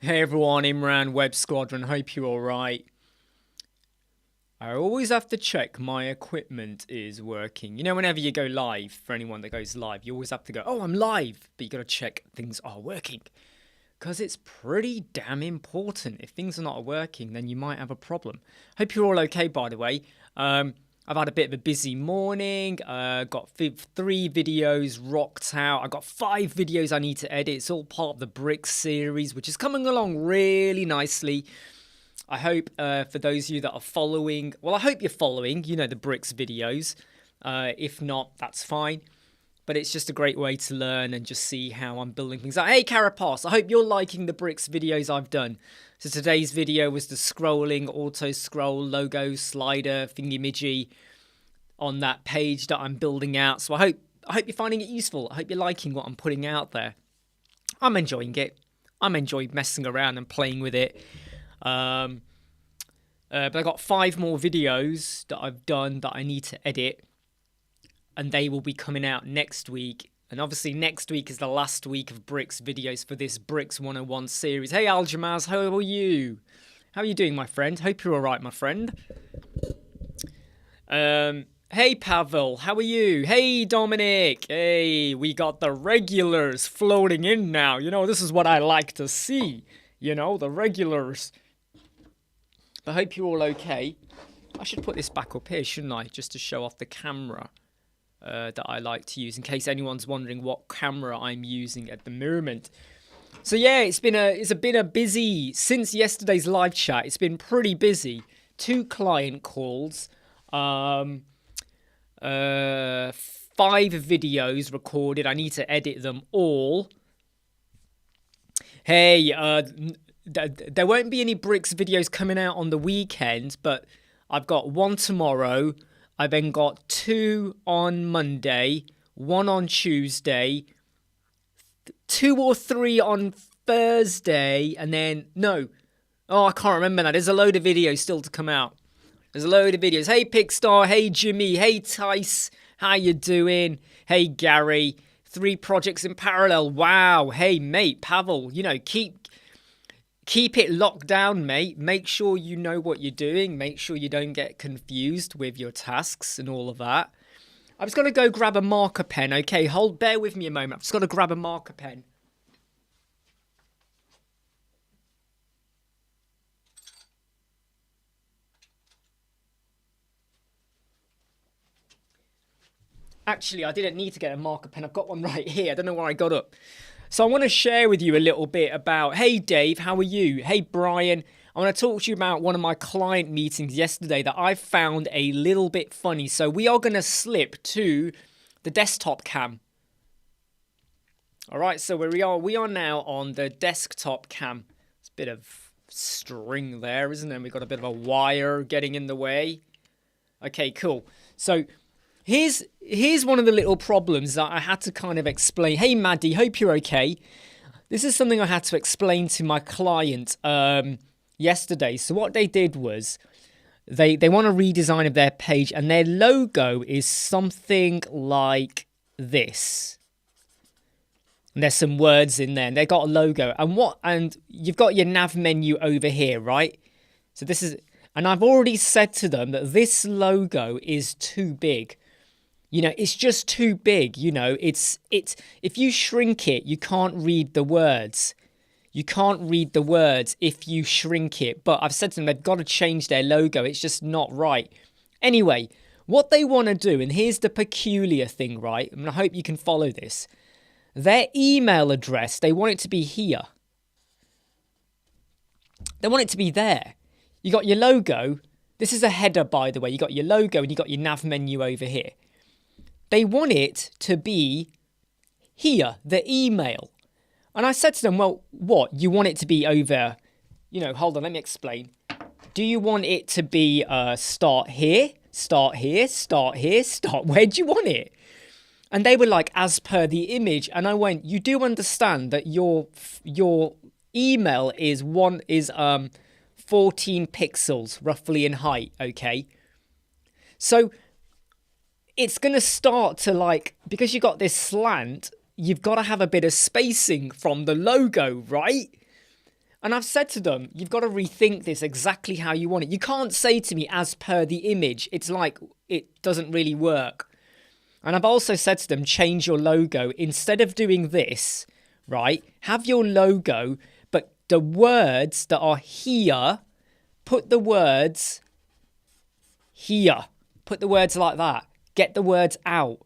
Hey everyone, Imran, Web Squadron, hope you're alright. I always have to check my equipment is working. You know, whenever you go live, for anyone that goes live, you always have to go, oh, I'm live, but you gotta check things are working. Because it's pretty damn important. If things are not working, then you might have a problem. Hope you're all okay, by the way. I've had a bit of a busy morning. Got 3 videos rocked out. I got 5 videos I need to edit. It's all part of the Bricks series, which is coming along really nicely. I hope for those of you that are following, well, I hope you're following, you know, the Bricks videos. If not, that's fine. But it's just a great way to learn and just see how I'm building things out. Hey, Carapace, I hope you're liking the Bricks videos I've done. So today's video was the scrolling, auto-scroll, logo, slider, thingy-midgy on that page that I'm building out. So I hope you're finding it useful. I hope you're liking what I'm putting out there. I'm enjoying it. I'm enjoying messing around and playing with it. But I got 5 more videos that I've done that I need to edit. And they will be coming out next week. And obviously next week is the last week of Bricks videos for this Bricks 101 series. Hey Aljamaz, how are you? How are you doing, my friend? Hope you're alright, my friend. Hey Pavel, how are you? Hey Dominic. Hey, we got the regulars floating in now. You know, this is what I like to see. You know, the regulars. I hope you're all okay. I should put this back up here, shouldn't I? Just to show off the camera. That I like to use in case anyone's wondering what camera I'm using at the moment. So yeah, it's been a busy since yesterday's live chat. It's been pretty busy. 2 client calls, 5 videos recorded. I need to edit them all. Hey, there won't be any Bricks videos coming out on the weekend, but I've got 1 tomorrow. I then got 2 on Monday, 1 on Tuesday, 2 or 3 on Thursday, and then, no. Oh, I can't remember that. There's a load of videos still to come out. There's a load of videos. Hey, Pickstar. Hey, Jimmy. Hey, Tice. How you doing? Hey, Gary. 3 projects in parallel. Wow. Hey, mate, Pavel. You know, keep it locked down, mate. Make sure you know what you're doing. Make sure you don't get confused with your tasks and all of that. I'm just going to go grab a marker pen, okay? Bear with me a moment. I've just got to grab a marker pen. Actually, I didn't need to get a marker pen. I've got one right here. I don't know where I got it. So I want to share with you a little bit about, hey Dave, how are you? Hey Brian, I want to talk to you about one of my client meetings yesterday that I found a little bit funny. So we are going to slip to the desktop cam. All right, so we are now on the desktop cam. It's a bit of string there, isn't it? We've got a bit of a wire getting in the way. Okay, cool. So Here's one of the little problems that I had to kind of explain. Hey, Maddie, hope you're okay. This is something I had to explain to my client yesterday. So what they did was they want a redesign of their page, and their logo is something like this. And there's some words in there, and they got a logo. And you've got your nav menu over here, right? So this is, and I've already said to them that this logo is too big. You know, it's just too big, you know, it's if you shrink it, you can't read the words. You can't read the words if you shrink it. But I've said to them they've got to change their logo. It's just not right. Anyway, what they want to do, and here's the peculiar thing, right? And I hope you can follow this. Their email address, they want it to be here. They want it to be there. You got your logo. This is a header, by the way. You got your logo and you got your nav menu over here. They want it to be here, the email. And I said to them, well, what? You want it to be over, you know, hold on, let me explain. Do you want it to be start here, start here, start here, start, where do you want it? And they were like, as per the image. And I went, you do understand that your email is 14 pixels roughly in height, okay? So it's going to start to like, because you got this slant, you've got to have a bit of spacing from the logo, right? And I've said to them, you've got to rethink this exactly how you want it. You can't say to me, as per the image. It's like, it doesn't really work. And I've also said to them, change your logo. Instead of doing this, right, have your logo, but the words that are here, put the words here. Put the words like that. Get the words out.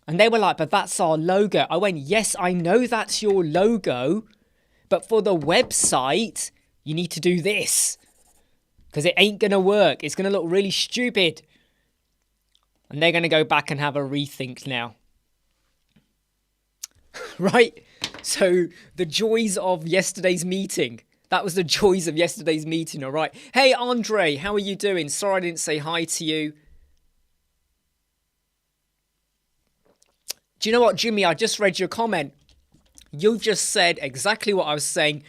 And they were like, but that's our logo. I went, yes, I know that's your logo. But for the website, you need to do this. Because it ain't going to work. It's going to look really stupid. And they're going to go back and have a rethink now. Right? So the joys of yesterday's meeting. That was the joys of yesterday's meeting, all right? Hey, Andre, how are you doing? Sorry I didn't say hi to you. Do you know what, Jimmy? I just read your comment. You've just said exactly what I was saying.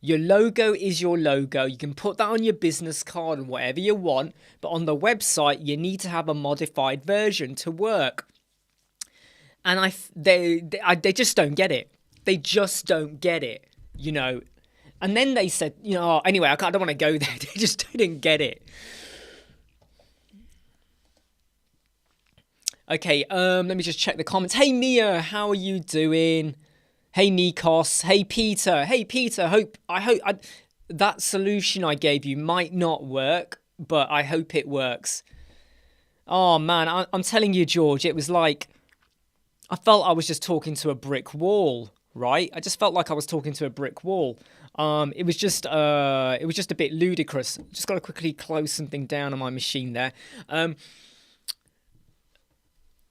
Your logo is your logo. You can put that on your business card and whatever you want. But on the website, you need to have a modified version to work. And they just don't get it. They just don't get it, you know. And then they said, you know, anyway, I don't want to go there. They just didn't get it. Okay, let me just check the comments. Hey, Mia, how are you doing? Hey, Nikos. Hey, Peter. Hey, Peter. I hope that solution I gave you might not work, but I hope it works. Oh, man, I'm telling you, George, it was like I felt I was just talking to a brick wall, right? I just felt like I was talking to a brick wall. It was just a bit ludicrous. Just got to quickly close something down on my machine there.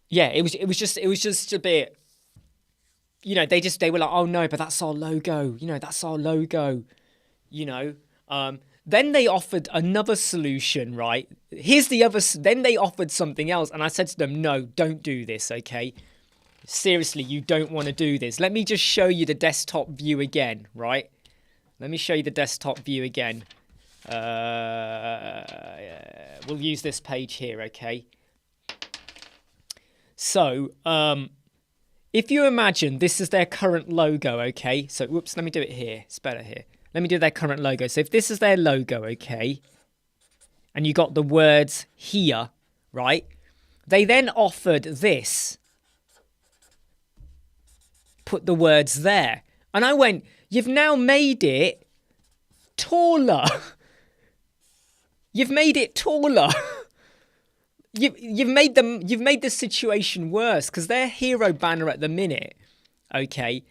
Yeah, it was just a bit, you know, they were like, oh no, but that's our logo, you know, that's our logo, you know. Then they offered another solution, right? Then they offered something else, and I said to them, no, don't do this, okay? Seriously, you don't want to do this. Let me just show you the desktop view again, right? Let me show you the desktop view again. We'll use this page here, okay? So, if you imagine this is their current logo, okay? So, whoops, let me do it here. It's better here. Let me do their current logo. So, if this is their logo, okay? And you got the words here, right? They then offered this. Put the words there. And I went, you've now made it taller. You've made it taller. You've made the situation worse, because their hero banner at the minute, okay,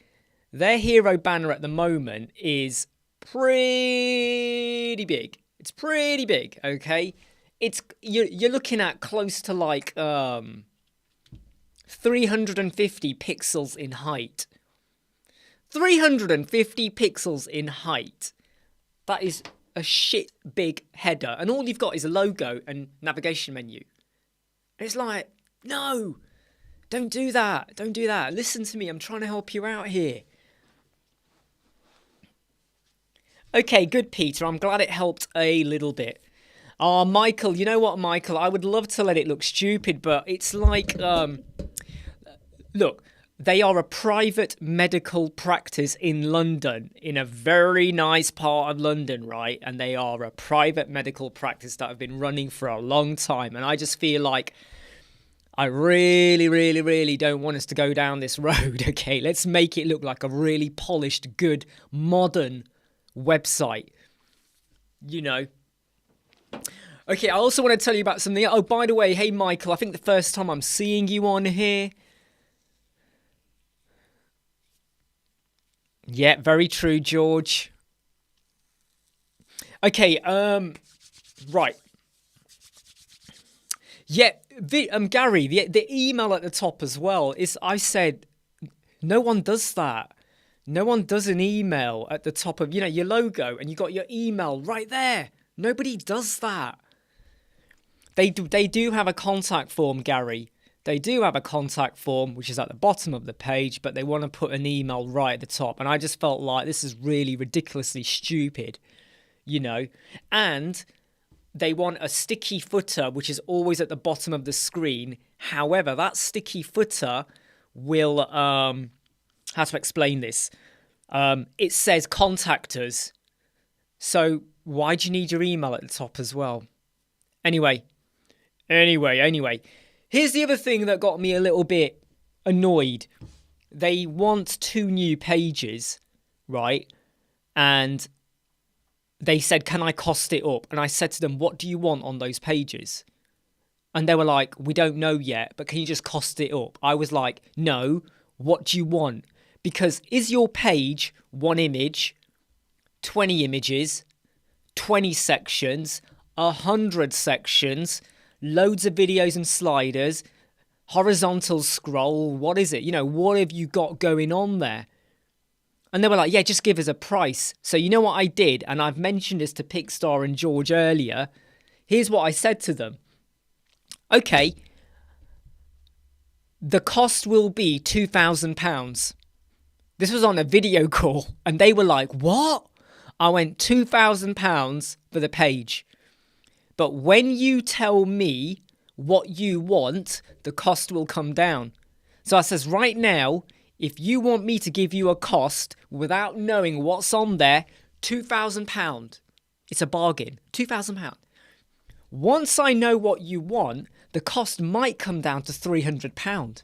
their hero banner at the moment is pretty big. It's pretty big, okay. You're looking at close to like 350 pixels in height. 350 pixels in height. That is a shit big header, and all you've got is a logo and navigation menu. It's like, no, don't do that. Don't do that. Listen to me. I'm trying to help you out here. Okay, good, Peter. I'm glad it helped a little bit. Oh, Michael, you know what, Michael? I would love to let it look stupid, but it's like, look, they are a private medical practice in London, in a very nice part of London, right? And they are a private medical practice that have been running for a long time. And I just feel like I really, really, really don't want us to go down this road, okay? Let's make it look like a really polished, good, modern website, you know? Okay, I also want to tell you about something. Oh, by the way, hey, Michael, I think the first time I'm seeing you on here. Yeah, very true, George. Okay, right. Yeah, Gary, the email at the top as well is, I said, no one does that. No one does an email at the top of, you know, your logo, and you got your email right there. Nobody does that. They do have a contact form, Gary. They do have a contact form, which is at the bottom of the page, but they want to put an email right at the top. And I just felt like this is really ridiculously stupid, you know. And they want a sticky footer, which is always at the bottom of the screen. However, that sticky footer will, how to explain this? It says contact us. So why do you need your email at the top as well? Anyway. Here's the other thing that got me a little bit annoyed. They want 2 new pages, right? And they said, can I cost it up? And I said to them, what do you want on those pages? And they were like, we don't know yet, but can you just cost it up? I was like, no, what do you want? Because is your page 1 image, 20 images, 20 sections, 100 sections, loads of videos and sliders, horizontal scroll? What is it? What have you got going on there? And they were like, yeah, just give us a price. So you know what I did? And I've mentioned this to Pickstar and George earlier. Here's what I said to them. Okay, the cost will be £2,000. This was on a video call. And they were like, what? I went £2,000 for the page. But when you tell me what you want, the cost will come down. So I says, right now, if you want me to give you a cost without knowing what's on there, £2,000. It's a bargain. £2,000. Once I know what you want, the cost might come down to £300,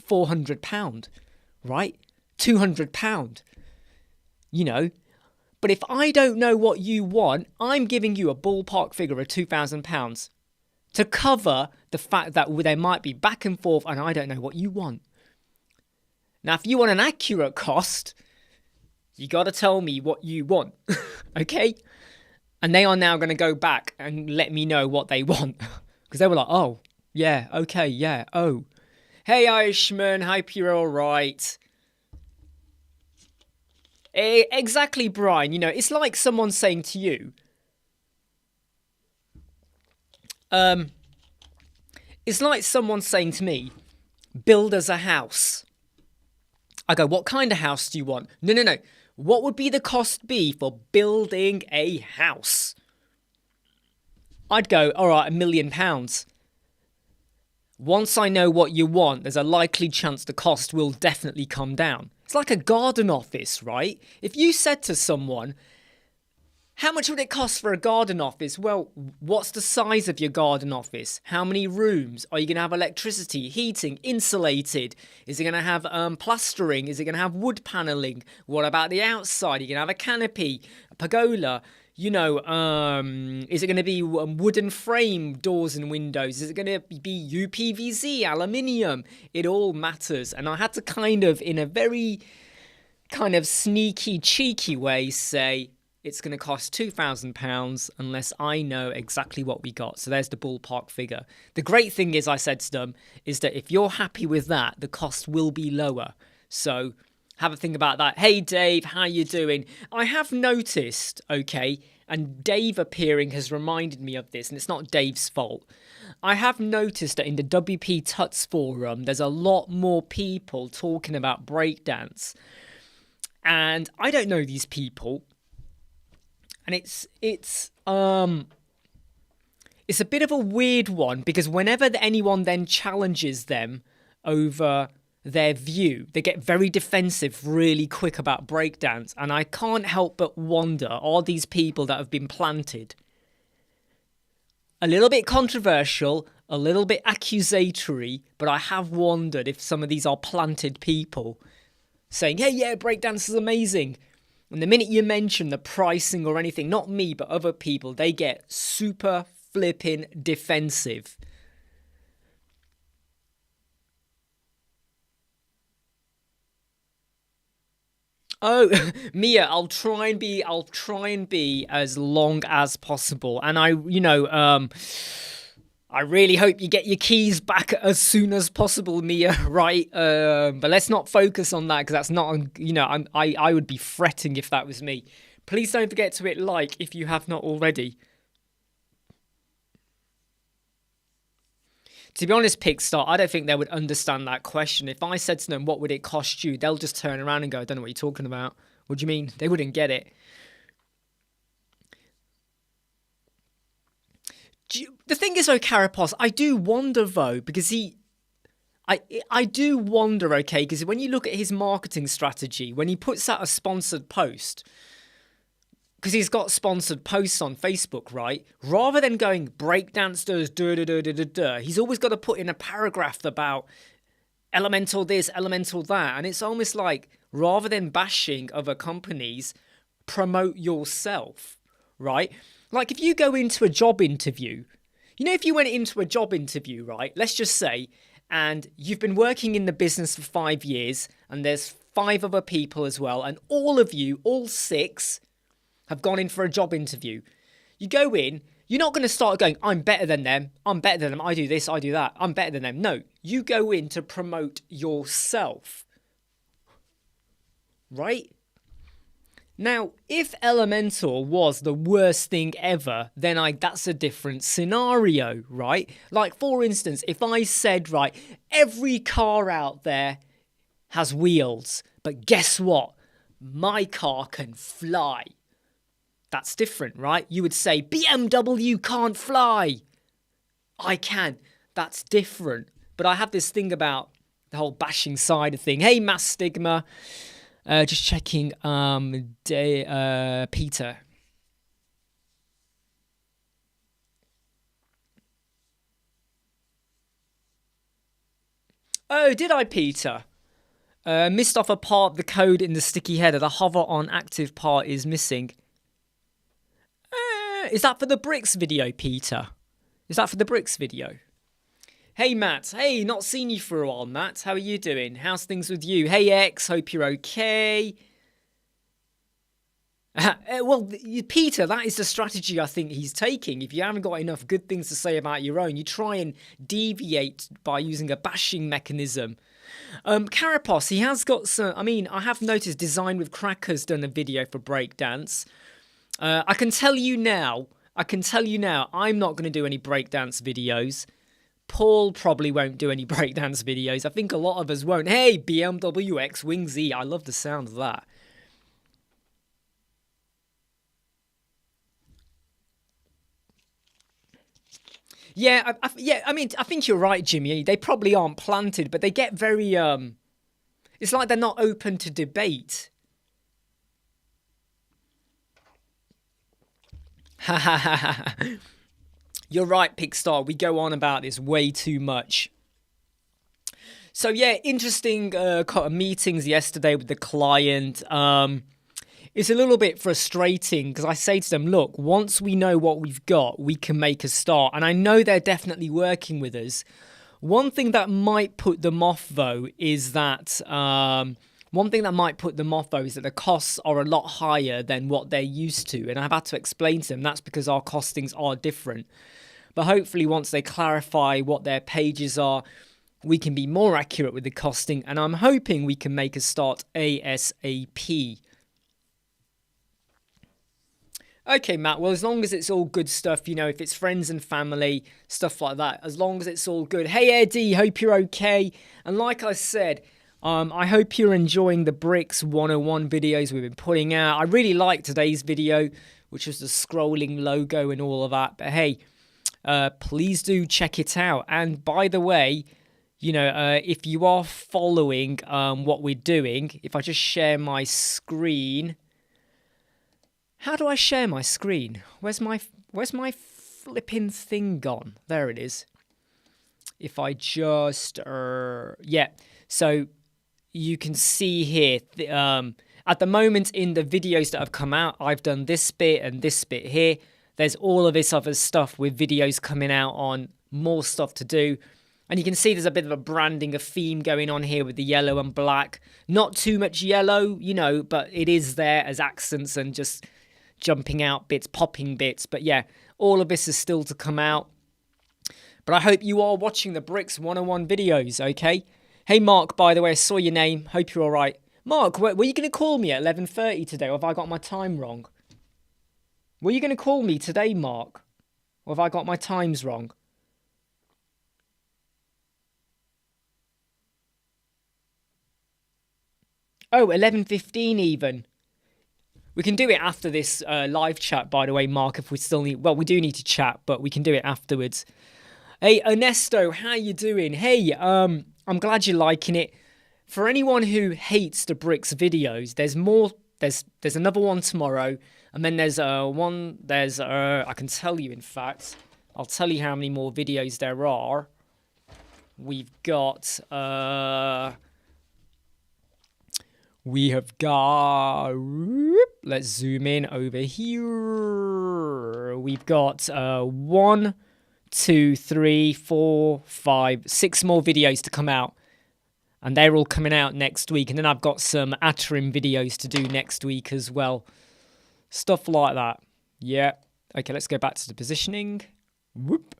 £400, right? £200, But if I don't know what you want, I'm giving you a ballpark figure of £2,000 to cover the fact that there might be back and forth and I don't know what you want. Now, if you want an accurate cost, you got to tell me what you want, okay? And they are now going to go back and let me know what they want. Because they were like, oh, yeah, okay, yeah, oh. Hey, Irishman, hope you're all right. Exactly, Brian. It's like someone saying to you, it's like someone saying to me, build us a house. I go, what kind of house do you want? No. What would be the cost be for building a house? I'd go, all right, £1 million. Once I know what you want, there's a likely chance the cost will definitely come down. It's like a garden office, right? If you said to someone, how much would it cost for a garden office? Well, what's the size of your garden office? How many rooms? Are you going to have electricity, heating, insulated? Is it going to have plastering? Is it going to have wood paneling? What about the outside? Are you going to have a canopy, a pergola? Is it going to be wooden frame doors and windows? Is it going to be UPVC, aluminium? It all matters. And I had to in a very kind of sneaky, cheeky way say, it's going to cost £2,000 unless I know exactly what we got. So there's the ballpark figure. The great thing is, I said to them, is that if you're happy with that, the cost will be lower. So have a think about that. Hey, Dave, how you doing? I have noticed, okay, and Dave appearing has reminded me of this, and it's not Dave's fault. I have noticed that in the WP Tuts forum, there's a lot more people talking about breakdance. And I don't know these people. And it's a bit of a weird one, because whenever anyone then challenges them over their view, they get very defensive really quick about breakdance. And I can't help but wonder, are these people that have been planted? A little bit controversial, a little bit accusatory, but I have wondered if some of these are planted people saying, hey, yeah, breakdance is amazing. And the minute you mention the pricing or anything, not me, but other people, they get super flipping defensive. Oh, Mia, I'll try and be as long as possible. And I really hope you get your keys back as soon as possible, Mia, right? But let's not focus on that, because that's not, I would be fretting if that was me. Please don't forget to hit like if you have not already. To be honest, Pickstar, I don't think they would understand that question. If I said to them, what would it cost you? They'll just turn around and go, I don't know what you're talking about. What do you mean? They wouldn't get it. The thing is, though, Carapos, I do wonder, though, because I do wonder, okay, because when you look at his marketing strategy, when he puts out a sponsored post, because he's got sponsored posts on Facebook, right? Rather than going breakdance does he's always got to put in a paragraph about elemental this, elemental that. And it's almost like, rather than bashing other companies, promote yourself, right? Like if you go into a job interview, if you went into a job interview, right, let's just say, and you've been working in the business for 5 years, and there's 5 other people as well, and all of you, all 6, have gone in for a job interview. You go in, you're not going to start going, I'm better than them, I do this, I do that, I'm better than them. No, you go in to promote yourself, right? Now, if elemental was the worst thing ever, then that's a different scenario, right? Like, for instance, if I said, right, every car out there has wheels, but guess what? My car can fly. That's different, right? You would say, BMW can't fly. I can. That's different. But I have this thing about the whole bashing side of thing. Hey, Mass Stigma. Just checking, Peter. Oh, did I, Peter? Missed off a part of the code in the sticky header. The hover on active part is missing. Is that for the bricks video, Peter? Is that for the bricks video? Hey, Matt. Hey, not seen you for a while, Matt. How are you doing? How's things with you? Hey, X. Hope you're okay. Well, Peter, that is the strategy I think he's taking. If you haven't got enough good things to say about your own, you try and deviate by using a bashing mechanism. Carapos, he has got some... I have noticed Design with Crackers done a video for breakdance. I can tell you now, I'm not going to do any breakdance videos. Paul probably won't do any breakdance videos. I think a lot of us won't. Hey, BMW X Wing Z. I love the sound of that. Yeah, I think you're right, Jimmy. They probably aren't planted, but they get very... It's like they're not open to debate. Ha ha ha ha. You're right, Pickstar. We go on about this way too much. So yeah, interesting meetings yesterday with the client. It's a little bit frustrating because I say to them, look, once we know what we've got, we can make a start. And I know they're definitely working with us. One thing that might put them off, though, is that... the costs are a lot higher than what they're used to. And I've had to explain to them that's because our costings are different. But hopefully once they clarify what their pages are, we can be more accurate with the costing. And I'm hoping we can make a start ASAP. Okay, Matt, well, as long as it's all good stuff, if it's friends and family, stuff like that, as long as it's all good. Hey, Eddie, hope you're okay. And like I said... I hope you're enjoying the Bricks 101 videos we've been putting out. I really liked today's video, which was the scrolling logo and all of that. But hey, please do check it out. And by the way, if you are following what we're doing, if I just share my screen. How do I share my screen? Where's my flipping thing gone? There it is. If I just... yeah, so... You can see here, at the moment in the videos that have come out, I've done this bit and this bit here. There's all of this other stuff with videos coming out on, more stuff to do. And you can see there's a bit of a branding, a theme going on here with the yellow and black. Not too much yellow, but it is there as accents and just jumping out bits, popping bits. But yeah, all of this is still to come out. But I hope you are watching the Bricks 101 videos, okay? Hey, Mark, by the way, I saw your name. Hope you're all right. Mark, were you going to call me at 11:30 today, or have I got my time wrong? Were you going to call me today, Mark? Or have I got my times wrong? Oh, 11:15 even. We can do it after this live chat, by the way, Mark, if we still need... Well, we do need to chat, but we can do it afterwards. Hey, Ernesto, how you doing? Hey, I'm glad you're liking it. For anyone who hates the Bricks videos, there's more. There's another one tomorrow. And then there's I can tell you, in fact, I'll tell you how many more videos there are. We have got, let's zoom in over here. We've got 1, 2, 3, 4, 5, 6 more videos to come out. And they're all coming out next week. And then I've got some Atrim videos to do next week as well. Stuff like that. Yeah. Okay, let's go back to the positioning. Whoop.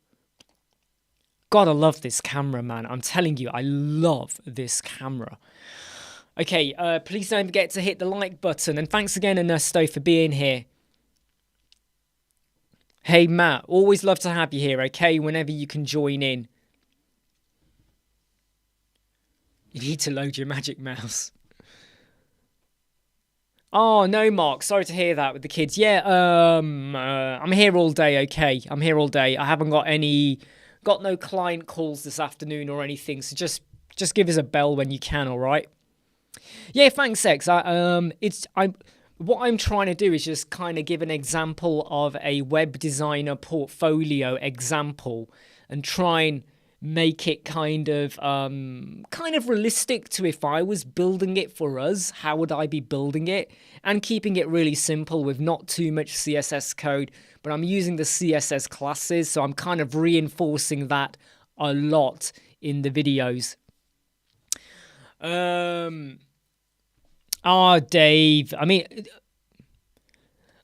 God, I love this camera, man. I'm telling you, I love this camera. Okay, please don't forget to hit the like button. And thanks again, Ernesto, for being here. Hey, Matt, always love to have you here, okay? Whenever you can join in. You need to load your magic mouse. Oh, no, Mark. Sorry to hear that with the kids. Yeah, I'm here all day, okay? I'm here all day. I haven't got no client calls this afternoon or anything, so just give us a bell when you can, all right? Yeah, thanks, X. What I'm trying to do is just kind of give an example of a web designer portfolio example and try and make it kind of realistic to if I was building it for us, how would I be building it? And keeping it really simple with not too much CSS code, but I'm using the CSS classes, so I'm kind of reinforcing that a lot in the videos. Dave, I mean,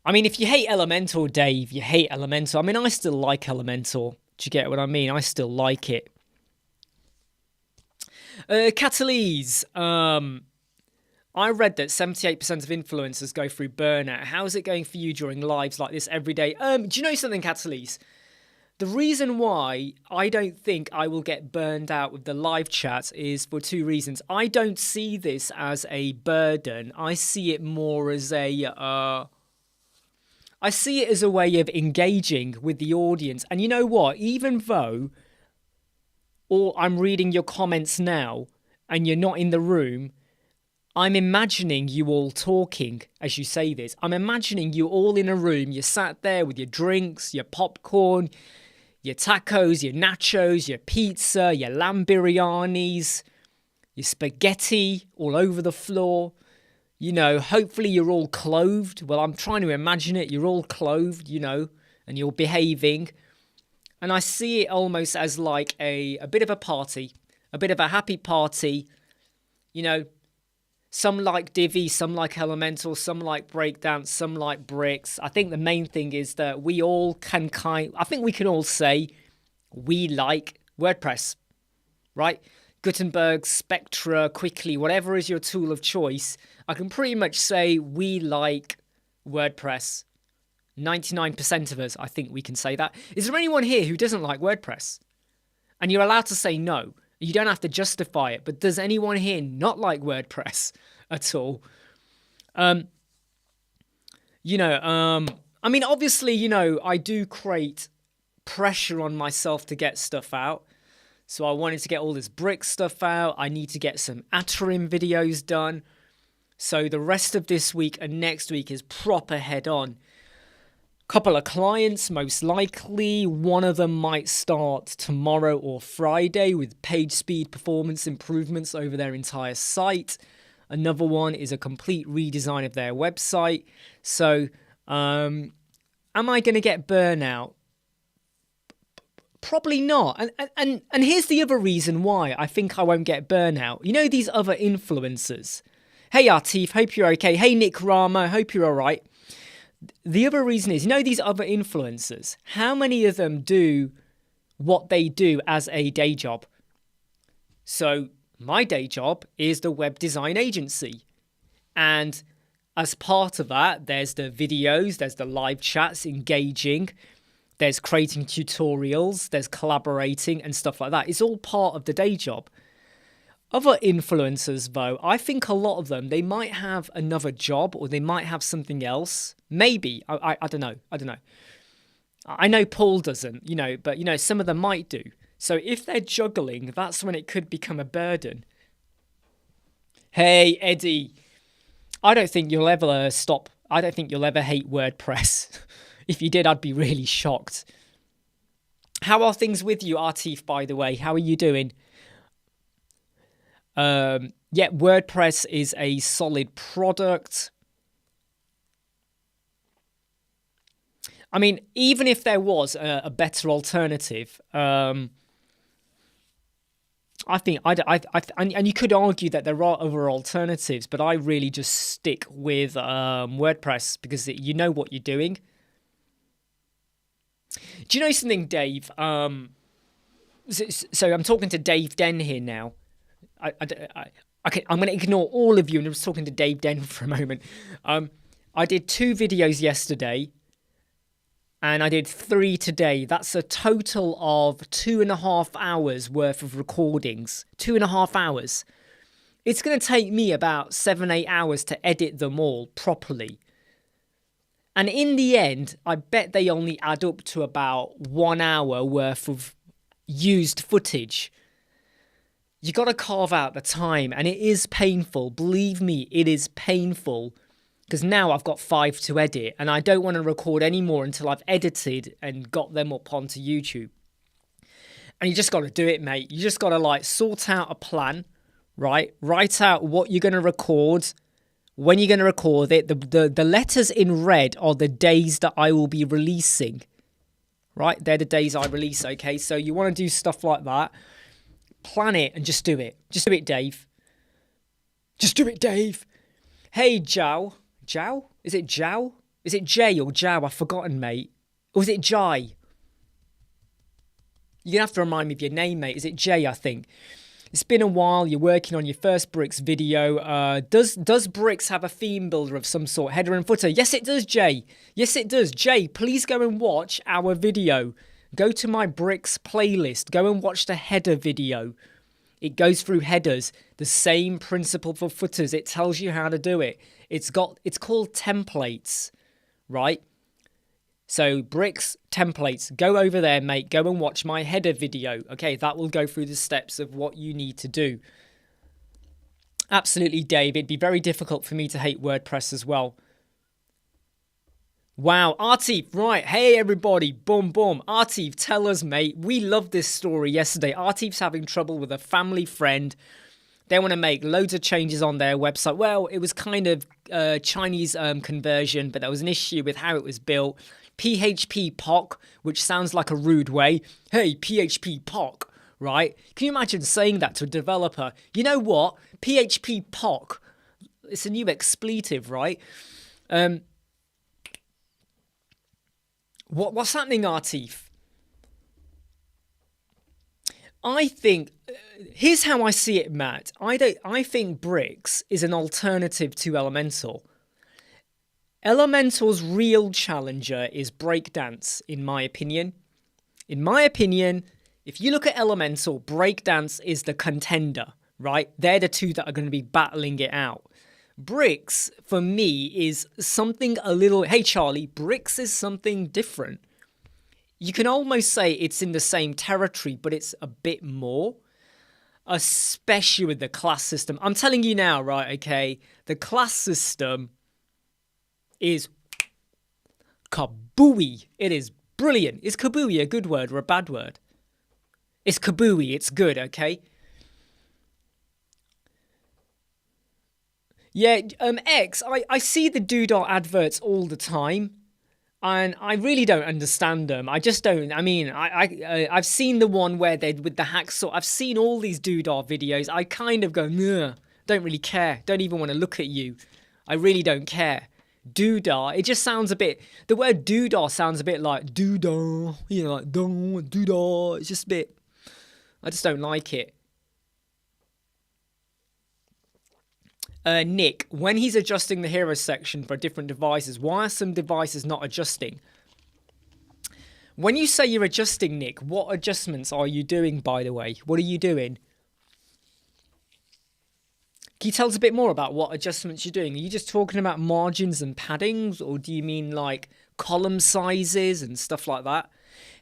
if you hate Elementor, Dave, you hate Elementor. I mean, I still like Elementor. Do you get what I mean? I still like it. Catalese, I read that 78% of influencers go through burnout. How is it going for you during lives like this every day? Do you know something, Catalese? The reason why I don't think I will get burned out with the live chat is for 2 reasons. I don't see this as a burden. I see it more as I see it as a way of engaging with the audience. And you know what? Even though I'm reading your comments now and you're not in the room, I'm imagining you all talking as you say this. I'm imagining you all in a room. You sat there with your drinks, your popcorn, your tacos, your nachos, your pizza, your lamb biryanis, your spaghetti all over the floor. You know, hopefully you're all clothed. Well, I'm trying to imagine it. You're all clothed, you know, and you're behaving. And I see it almost as like a bit of a party, a bit of a happy party. You know, some like Divi, some like Elemental, some like Breakdance, some like Bricks. I think the main thing is that we all can I think we can all say we like WordPress, right? Gutenberg, Spectra, Quickly, whatever is your tool of choice. I can pretty much say we like WordPress. 99% of us, I think we can say that. Is there anyone here who doesn't like WordPress? And you're allowed to say no. You don't have to justify it. But does anyone here not like WordPress at all? I mean, obviously, you know, I do create pressure on myself to get stuff out. So I wanted to get all this brick stuff out. I need to get some Atrim videos done. So the rest of this week and next week is proper head on. Couple of clients, most likely. One of them might start tomorrow or Friday with page speed performance improvements over their entire site. Another one is a complete redesign of their website. So, am I going to get burnout? Probably not. And here's the other reason why I think I won't get burnout. You know these other influencers. Hey Artif, hope you're okay. Hey Nick Rama, hope you're all right. The other reason is, you know these other influencers, how many of them do what they do as a day job? So my day job is the web design agency. And as part of that, there's the videos, there's the live chats, engaging, there's creating tutorials, there's collaborating and stuff like that. It's all part of the day job. Other influencers, though, I think a lot of them, they might have another job or they might have something else. Maybe. I don't know. I know Paul doesn't, you know, but, you know, some of them might do. So if they're juggling, that's when it could become a burden. Hey, Eddie, I don't think you'll ever stop I don't think you'll ever hate WordPress. If you did, I'd be really shocked. How are things with you, Artif, by the way? How are you doing? Yeah, WordPress is a solid product. I mean, even if there was a better alternative, I think and you could argue that there are other alternatives, but I really just stick with WordPress because you know what you're doing. Do you know something, Dave? So I'm talking to Dave Den here now. I'm going to ignore all of you and I'm just talking to Dave Den for a moment. I did 2 videos yesterday. And I did 3 today. That's a total of 2.5 hours worth of recordings. 2.5 hours. It's going to take me about 7-8 hours to edit them all properly. And in the end, I bet they only add up to about 1 hour worth of used footage. You got to carve out the time, and it is painful. Believe me, it is painful. Because now I've got 5 to edit and I don't want to record any more until I've edited and got them up onto YouTube. And you just got to do it, mate. You just got to like sort out a plan, right? Write out what you're going to record, when you're going to record it. The letters in red are the days that I will be releasing, right? They're the days I release, okay? So you want to do stuff like that. Plan it and just do it. Just do it, Dave. Just do it, Dave. Hey, Jow. Jow? Is it Jow? Is it Jay or Jow? I've forgotten, mate. Or is it Jai? You're going to have to remind me of your name, mate. Is it Jay, I think? It's been a while. You're working on your first Bricks video. Does Bricks have a theme builder of some sort? Header and footer? Yes, it does, Jay. Yes, it does. Jay, please go and watch our video. Go to my Bricks playlist. Go and watch the header video. It goes through headers. The same principle for footers. It tells you how to do it. It's called templates, right? So Bricks templates. Go over there, mate. Go and watch my header video. Okay, that will go through the steps of what you need to do. Absolutely, Dave. It'd be very difficult for me to hate WordPress as well. Wow, Artif, right. Hey, everybody. Boom, boom. Artif, tell us, mate. We loved this story yesterday. Artif's having trouble with a family friend. They want to make loads of changes on their website. Well, it was kind of Chinese conversion, but there was an issue with how it was built. PHP POC, which sounds like a rude way. Hey, PHP POC, right? Can you imagine saying that to a developer? You know what? PHP POC. It's a new expletive, right? What's happening, Artif? I think, here's how I see it, Matt. I think Bricks is an alternative to Elemental. Elemental's real challenger is Breakdance, in my opinion. In my opinion, if you look at Elemental, Breakdance is the contender, right? They're the two that are going to be battling it out. Bricks, for me, is something a little... Hey, Charlie, Bricks is something different. You can almost say it's in the same territory, but it's a bit more. Especially with the class system. I'm telling you now, right, okay? The class system is kabooey. It is brilliant. Is kabooey a good word or a bad word? It's kabooey. It's good, okay? Yeah, X, I see the Doodle adverts all the time. And I really don't understand them. I just don't. I mean, I've seen the one where they with the hacksaw. I've seen all these doodah videos. I kind of go, nah, don't really care. Don't even want to look at you. I really don't care. Doodah. It just sounds a bit. The word doodah sounds a bit like doodah. You know, like doodah. It's just a bit. I just don't like it. Nick, when he's adjusting the hero section for different devices, why are some devices not adjusting? When you say you're adjusting, Nick, what adjustments are you doing, by the way? What are you doing? Can you tell us a bit more about what adjustments you're doing? Are you just talking about margins and paddings, or do you mean like column sizes and stuff like that?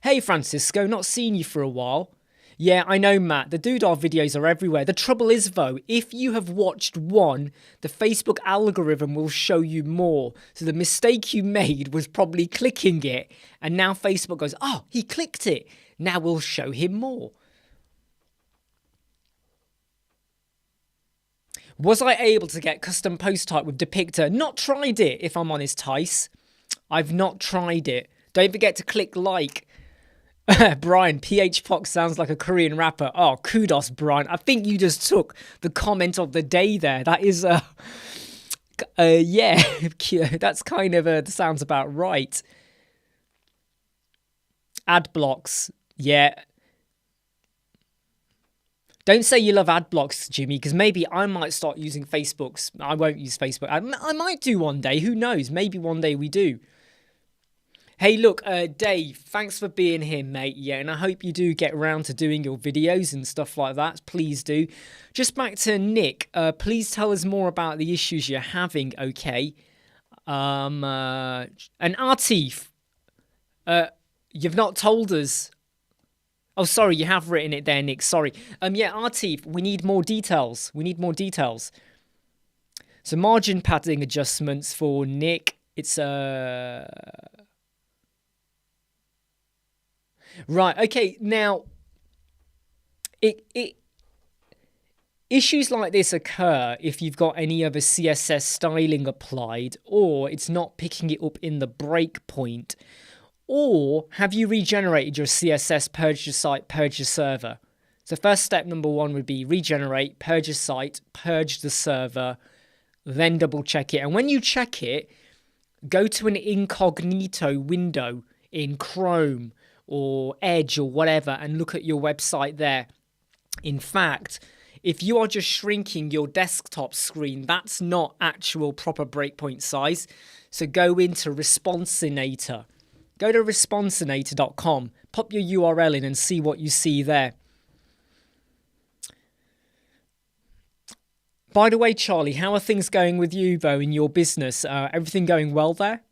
Hey, Francisco, not seen you for a while. Yeah, I know, Matt. The doodah videos are everywhere. The trouble is, though, if you have watched one, the Facebook algorithm will show you more. So the mistake you made was probably clicking it. And now Facebook goes, oh, he clicked it. Now we'll show him more. Was I able to get custom post type with Depictor? Not tried it, if I'm honest, Tice. I've not tried it. Don't forget to click like. Brian, PH Fox sounds like a Korean rapper. Oh, kudos, Brian. I think you just took the comment of the day there. That is, yeah, that's kind of, sounds about right. Ad blocks, yeah. Don't say you love ad blocks, Jimmy, because maybe I might start using Facebook's. I won't use Facebook. I might do one day. Who knows? Maybe one day we do. Hey, look, Dave, thanks for being here, mate. Yeah, and I hope you do get around to doing your videos and stuff like that. Please do. Just back to Nick. Please tell us more about the issues you're having, okay? And Artif, you've not told us. Oh, sorry, you have written it there, Nick. Sorry. Yeah, Artif, we need more details. We need more details. So margin padding adjustments for Nick. It's Right, okay, now, issues like this occur if you've got any other CSS styling applied, or it's not picking it up in the breakpoint, or have you regenerated your CSS, purge your site, purge your server? So first step number 1 would be regenerate, purge your site, purge the server, then double check it. And when you check it, go to an incognito window in Chrome or Edge or whatever and look at your website there. In fact, if you are just shrinking your desktop screen, that's not actual proper breakpoint size. So go into Responsinator. Go to responsinator.com, pop your URL in and see what you see there. By the way, Charlie, how are things going with you, though, in your business? Everything going well there?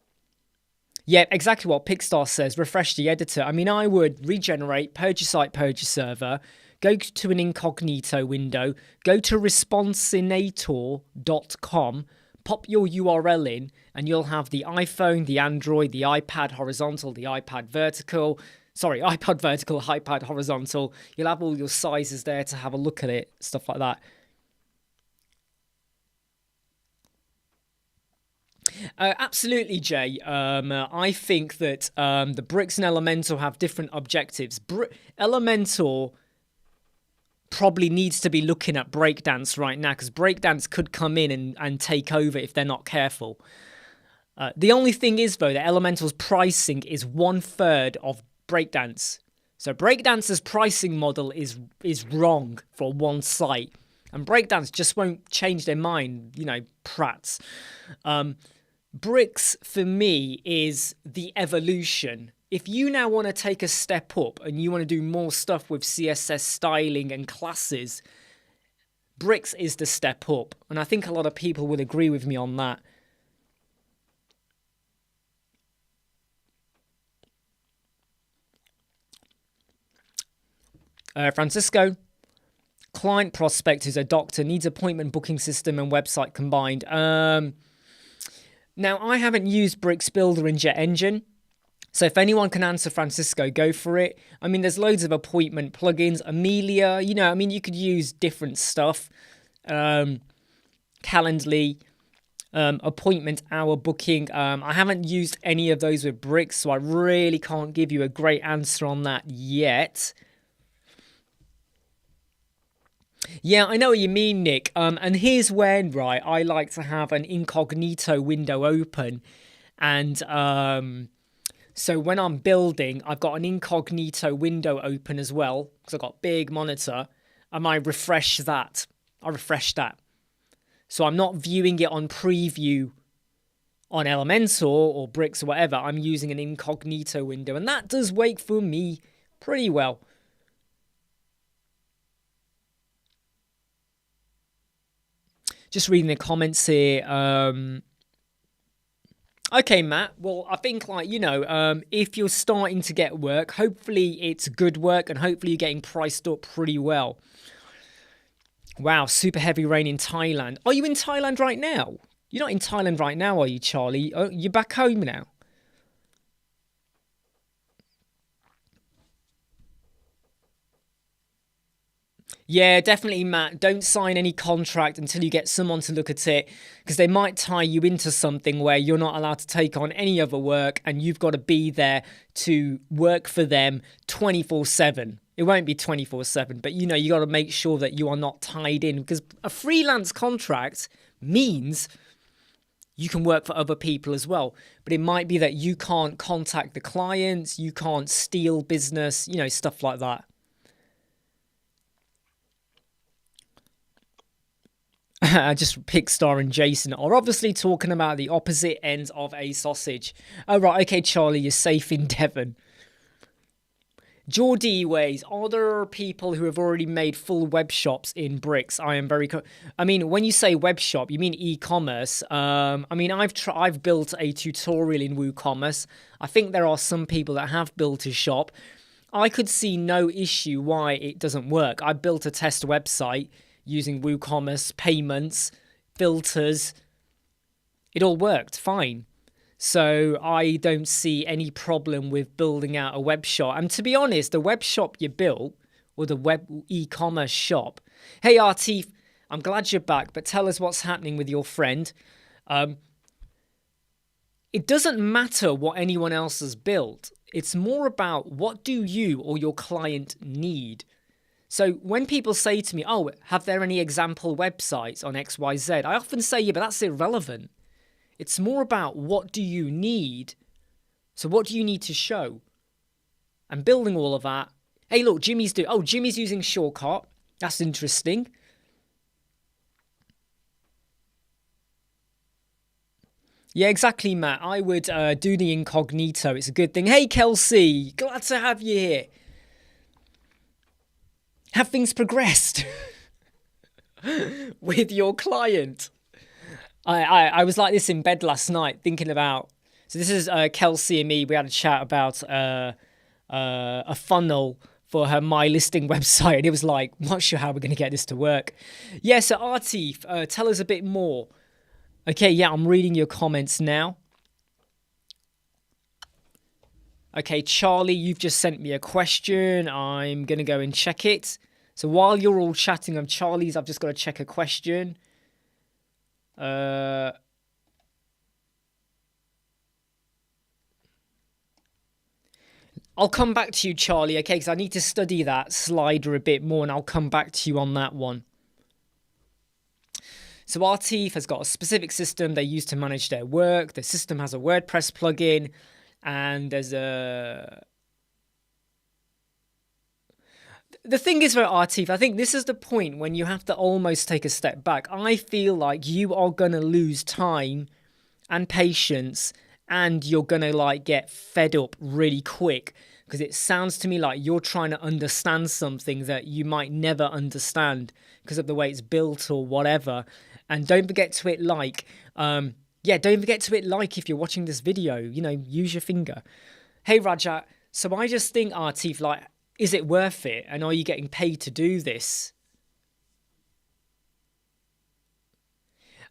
Yeah, exactly what Pickstar says. Refresh the editor. I mean, I would regenerate, purge your site, purge your server, go to an incognito window, go to responsinator.com, pop your URL in, and you'll have the iPhone, the Android, the iPad horizontal, the iPad vertical. Sorry, iPad vertical, iPad horizontal. You'll have all your sizes there to have a look at it, stuff like that. Absolutely, Jay. I think that the Bricks and Elementor have different objectives. Elementor probably needs to be looking at Breakdance right now, because Breakdance could come in and take over if they're not careful. The only thing is, though, that Elementor's pricing is 1/3 of Breakdance. So Breakdance's pricing model is wrong for one site. And Breakdance just won't change their mind, you know, prats. Bricks, for me, is the evolution. If you now want to take a step up and you want to do more stuff with CSS styling and classes, Bricks is the step up. And I think a lot of people would agree with me on that. Francisco, client prospect who's a doctor, needs appointment booking system and website combined. Now, I haven't used Bricks Builder in Jet Engine, so if anyone can answer Francisco, go for it. I mean, there's loads of appointment plugins. Amelia, you know, I mean, you could use different stuff. Calendly, appointment hour booking. I haven't used any of those with Bricks, so I really can't give you a great answer on that yet. Yeah, I know what you mean, Nick. And here's when, right, I like to have an incognito window open. And so when I'm building, I've got an incognito window open as well, because I've got big monitor, and I refresh that. So I'm not viewing it on preview on Elementor or Bricks or whatever. I'm using an incognito window, and that does work for me pretty well. Just reading the comments here. Okay, Matt. Well, I think if you're starting to get work, hopefully it's good work, and hopefully you're getting priced up pretty well. Wow, super heavy rain in Thailand. Are you in Thailand right now? You're not in Thailand right now, are you, Charlie? Oh, you're back home now. Yeah, definitely, Matt. Don't sign any contract until you get someone to look at it, because they might tie you into something where you're not allowed to take on any other work, and you've got to be there to work for them 24/7. It won't be 24/7, but you got to make sure that you are not tied in, because a freelance contract means you can work for other people as well. But it might be that you can't contact the clients, you can't steal business, stuff like that. Just Pickstar and Jason are obviously talking about the opposite ends of a sausage. Oh, right. Okay, Charlie, you're safe in Devon. Geordie Ways, are there people who have already made full web shops in bricks? I am very. I mean, when you say web shop, you mean e-commerce. I mean, I've built a tutorial in WooCommerce. I think there are some people that have built a shop. I could see no issue why it doesn't work. I built a test website using WooCommerce, payments, filters. It all worked fine. So I don't see any problem with building out a web shop. And to be honest, the web shop you built, or the web e-commerce shop. Hey, Artif, I'm glad you're back, but tell us what's happening with your friend. Um, it doesn't matter what anyone else has built. It's more about what do you or your client need. So when people say to me, oh, have there any example websites on XYZ? I often say, yeah, but that's irrelevant. It's more about what do you need. So what do you need to show? And building all of that. Hey, look, Jimmy's using Shortcut. That's interesting. Yeah, exactly, Matt. I would do the incognito. It's a good thing. Hey, Kelsey, glad to have you here. Have things progressed with your client? I was like this in bed last night thinking about. So this is Kelsey and me. We had a chat about a funnel for her My Listing website, and it was like, I'm not sure how we're going to get this to work. Yeah, so Artif, tell us a bit more. Okay, yeah, I'm reading your comments now. Okay, Charlie, you've just sent me a question. I'm going to go and check it. So while you're all chatting on Charlie's, I've just got to check a question. I'll come back to you, Charlie, okay? Because I need to study that slider a bit more, and I'll come back to you on that one. So Artif has got a specific system they use to manage their work. The system has a WordPress plugin, and there's a... The thing is, for Artif, I think this is the point when you have to almost take a step back. I feel like you are going to lose time and patience, and you're going to get fed up really quick, because it sounds to me like you're trying to understand something that you might never understand because of the way it's built or whatever. And don't forget to hit like. Don't forget to hit like if you're watching this video. Use your finger. Hey, Rajat. So I just think, Artif, is it worth it? And are you getting paid to do this?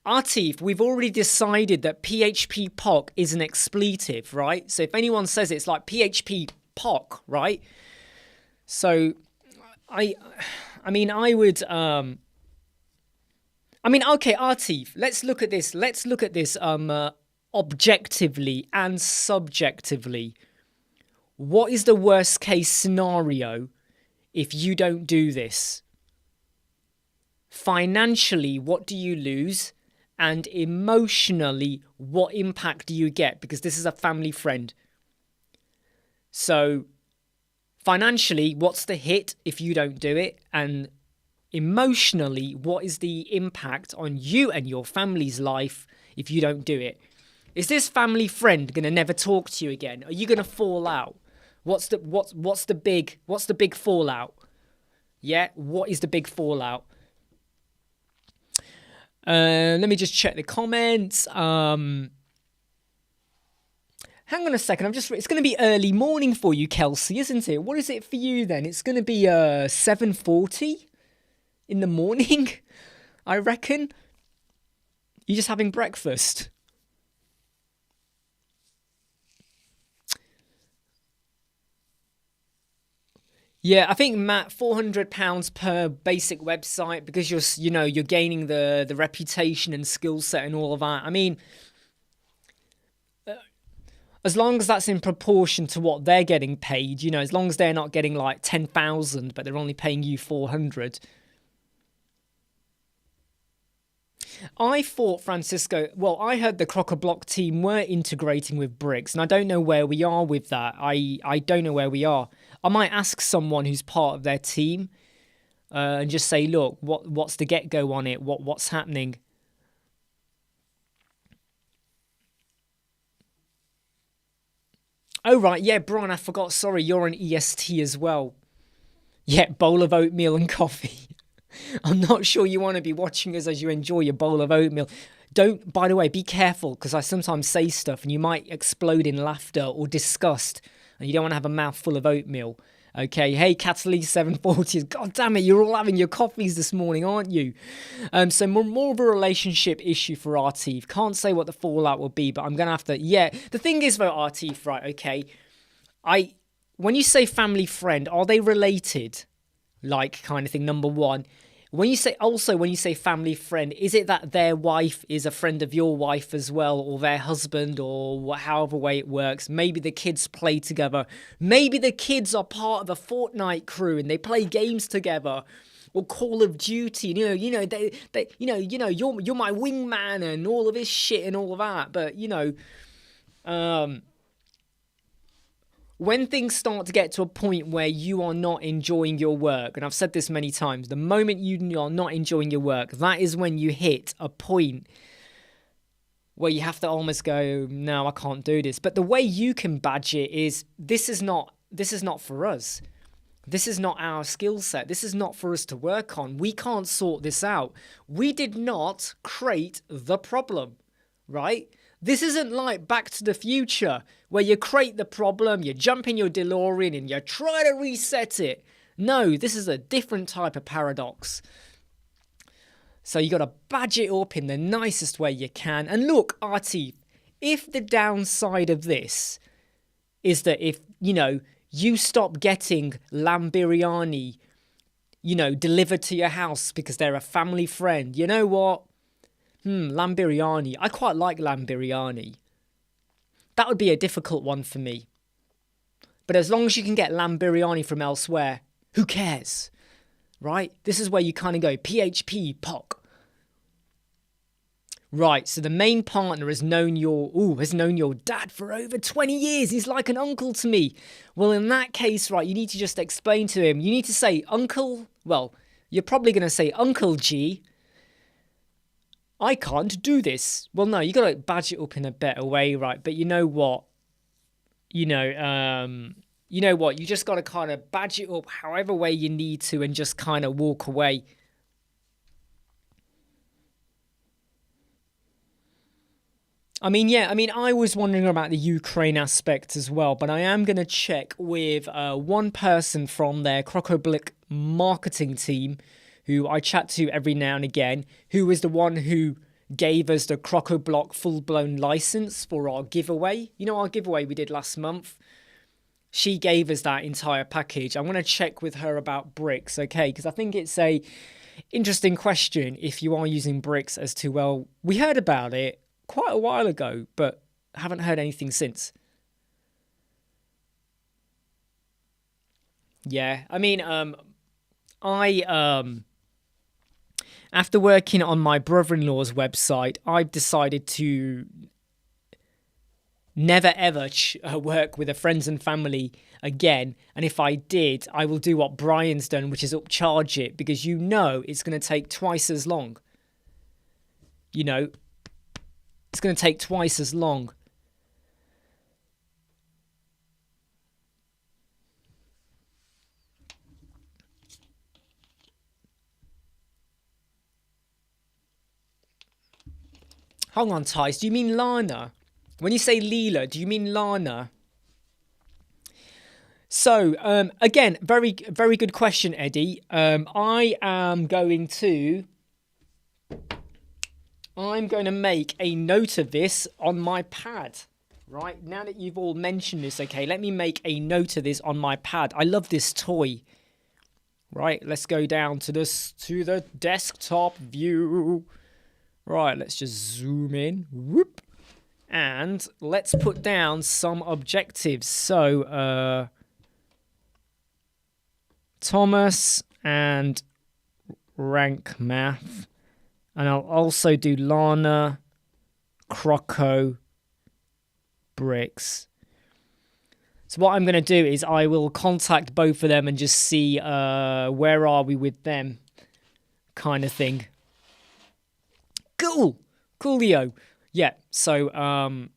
Artif, we've already decided that PHP POC is an expletive, right? So if anyone says it's like PHP POC, right? So I would okay, Artif, let's look at this. Let's look at this objectively and subjectively. What is the worst case scenario if you don't do this? Financially, what do you lose? And emotionally, what impact do you get? Because this is a family friend. So financially, what's the hit if you don't do it? And emotionally, what is the impact on you and your family's life if you don't do it? Is this family friend going to never talk to you again? Are you going to fall out? What's the big fallout? Yeah, what is the big fallout? Let me just check the comments. Hang on a second. It's going to be early morning for you, Kelsey, isn't it? What is it for you then? It's going to be 7:40 in the morning, I reckon. You're just having breakfast. Yeah, I think Matt, £400 per basic website because you're gaining the reputation and skill set and all of that. I mean, as long as that's in proportion to what they're getting paid, as long as they're not getting like 10,000, but they're only paying you 400. I thought, Francisco, well, I heard the Crock-a-Block team were integrating with Bricks, and I don't know where we are with that. I don't know where we are. I might ask someone who's part of their team and just say, look, what's the get-go on it? What's happening? Oh, right, yeah, Brian, I forgot. Sorry, you're an EST as well. Yeah, bowl of oatmeal and coffee. I'm not sure you want to be watching us as you enjoy your bowl of oatmeal. Don't, by the way, be careful because I sometimes say stuff and you might explode in laughter or disgust and you don't want to have a mouthful of oatmeal. Okay, hey, Catalyst 740s. God damn it, you're all having your coffees this morning, aren't you? So more of a relationship issue for Artif. Can't say what the fallout will be, but I'm going to have to, yeah. The thing is, though, Artif, right, okay, when you say family friend, are they related? Like, kind of thing, number one. When you say family friend, is it that their wife is a friend of your wife as well, or their husband, or however way it works? Maybe the kids play together. Maybe the kids are part of a Fortnite crew and they play games together, or Call of Duty. You're my wingman and all of this shit and all of that. But when things start to get to a point where you are not enjoying your work, and I've said this many times, the moment you are not enjoying your work, that is when you hit a point where you have to almost go, no, I can't do this. But the way you can badge it is, this is not for us. This is not our skill set. This is not for us to work on. We can't sort this out. We did not create the problem, right? This isn't like Back to the Future, where you create the problem, you jump in your DeLorean and you try to reset it. No, this is a different type of paradox. So you got to badge it up in the nicest way you can. And look, Artie, if the downside of this is that if, you stop getting lamb biryani, delivered to your house because they're a family friend, you know what? Lamb biryani. I quite like lamb biryani. That would be a difficult one for me. But as long as you can get lamb biryani from elsewhere, who cares? Right? This is where you kind of go, PHP, POC. Right, so the main partner has known your dad for over 20 years. He's like an uncle to me. Well, in that case, right, you need to just explain to him. You need to say, Uncle, well, you're probably going to say, Uncle G, I can't do this. Well, no, you got to badge it up in a better way, right? But you know what? You just got to kind of badge it up however way you need to and just kind of walk away. I was wondering about the Ukraine aspect as well, but I am going to check with one person from their Crock-a-Block marketing team who I chat to every now and again, who was the one who gave us the Crock-a-Block full-blown license for our giveaway. You know, our giveaway we did last month? She gave us that entire package. I'm going to check with her about bricks, okay? Because I think it's a interesting question if you are using bricks as to, well, we heard about it quite a while ago, but haven't heard anything since. Yeah, after working on my brother-in-law's website, I've decided to never ever work with a friends and family again. And if I did, I will do what Brian's done, which is upcharge it, because it's going to take twice as long. It's going to take twice as long. Hang on, Tice. Do you mean Lana? When you say Leela, do you mean Lana? So, again, very good question, Eddie. I'm going to make a note of this on my pad. Right, now that you've all mentioned this, okay, let me make a note of this on my pad. I love this toy. Right, let's go down to the desktop view. Right, let's just zoom in. Whoop. And let's put down some objectives. So, Thomas and rank math. And I'll also do Lana, Croco, Bricks. So what I'm going to do is I will contact both of them and just see where are we with them kind of thing. Coolio. Yeah, so boop,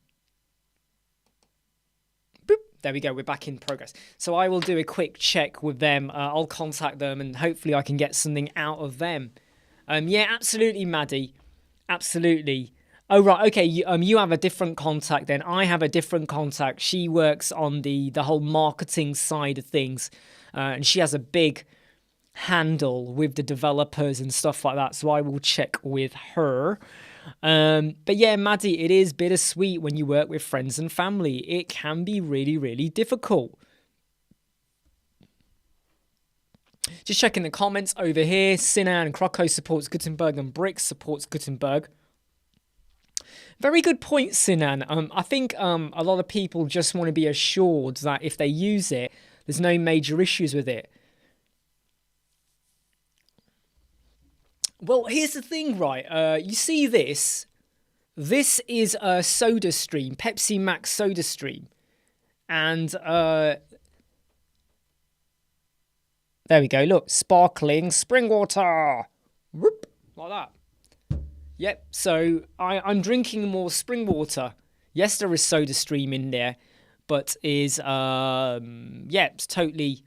there we go, we're back in progress. So I will do a quick check with them. I'll contact them and hopefully I can get something out of them. Yeah, absolutely, Maddie. Absolutely. Oh, right, okay, you have a different contact then. I have a different contact. She works on the whole marketing side of things. And she has a big handle with the developers and stuff like that. So I will check with her. But yeah, Maddie, it is bittersweet when you work with friends and family. It can be really, really difficult. Just checking the comments over here. Sinan and Croco supports Gutenberg and Bricks supports Gutenberg. Very good point, Sinan. I think a lot of people just want to be assured that if they use it, there's no major issues with it. Well, here's the thing, right? You see this? This is a Soda Stream, Pepsi Max Soda Stream. And there we go. Look, sparkling spring water. Whoop, like that. Yep, so I'm drinking more spring water. Yes, there is Soda Stream in there, but is, yeah, it's totally...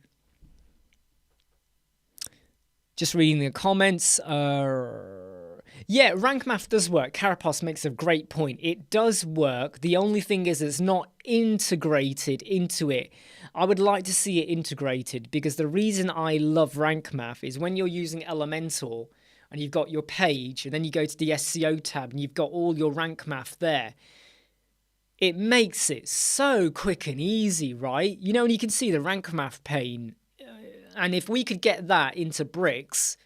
Just reading the comments. Yeah, rank math does work. Carapos makes a great point. It does work. The only thing is it's not integrated into it. I would like to see it integrated because the reason I love rank math is when you're using Elementor and you've got your page and then you go to the SEO tab and you've got all your rank math there. It makes it so quick and easy, right? You know, and you can see the rank math pane. And if we could get that into Bricks,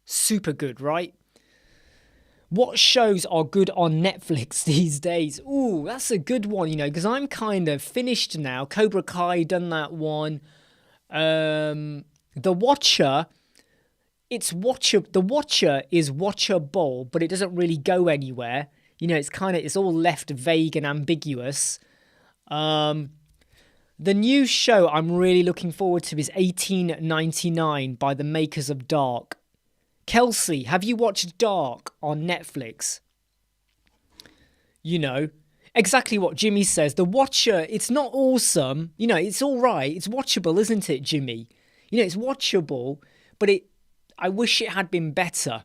super good, right? What shows are good on Netflix these days? Ooh, that's a good one, you know, because I'm kind of finished now. Cobra Kai, done that one. The Watcher, The Watcher is watchable, but it doesn't really go anywhere. You know, it's all left vague and ambiguous. The new show I'm really looking forward to is 1899 by the makers of Dark. Kelsey, have you watched Dark on Netflix? You know, exactly what Jimmy says. The Watcher, it's not awesome. You know, it's all right. It's watchable, isn't it, Jimmy? You know, it's watchable, but I wish it had been better.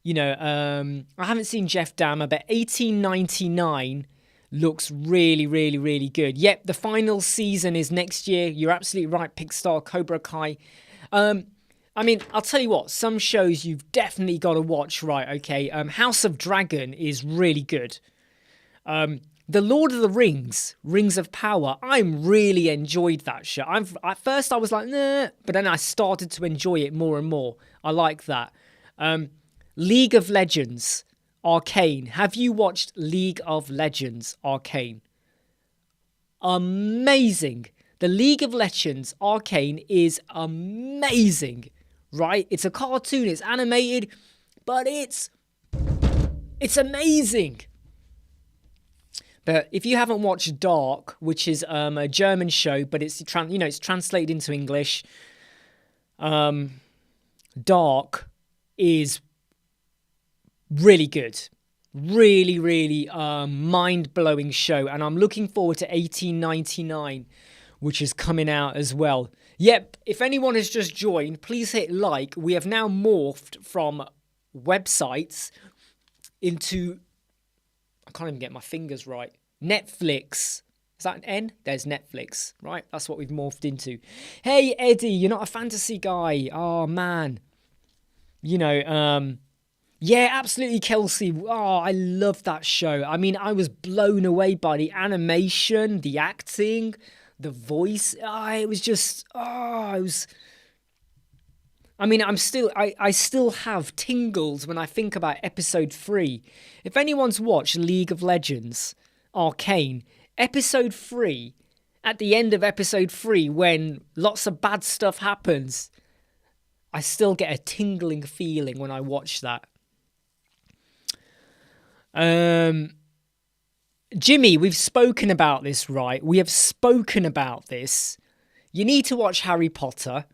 You know, I haven't seen Jeff Dahmer, but 1899 looks really, really, really good. Yep, the final season is next year. You're absolutely right, Pigstar, Cobra Kai. I mean, I'll tell you what, some shows you've definitely got to watch, right, okay? House of Dragon is really good. The Lord of the Rings, Rings of Power, I really enjoyed that show. At first I was like, nah, but then I started to enjoy it more and more. I like that. League of Legends, Arcane. Have you watched League of Legends, Arcane? Amazing. The League of Legends, Arcane is amazing, right? It's a cartoon, it's animated, but it's amazing. But if you haven't watched Dark, which is a German show, but it's translated into English, Dark is really good. Really, really mind-blowing show. And I'm looking forward to 1899, which is coming out as well. Yep, if anyone has just joined, please hit like. We have now morphed from websites into I can't even get my fingers right. Netflix. Is that an N? There's Netflix, right? That's what we've morphed into. Hey, Eddie, you're not a fantasy guy. Oh, man. Yeah, absolutely, Kelsey. Oh, I love that show. I mean, I was blown away by the animation, the acting, the voice. It was just, it was... I mean, I still have tingles when I think about episode 3. If anyone's watched League of Legends, Arcane, episode 3, at the end of episode 3, when lots of bad stuff happens, I still get a tingling feeling when I watch that. Jimmy, we've spoken about this, right? We have spoken about this. You need to watch Harry Potter.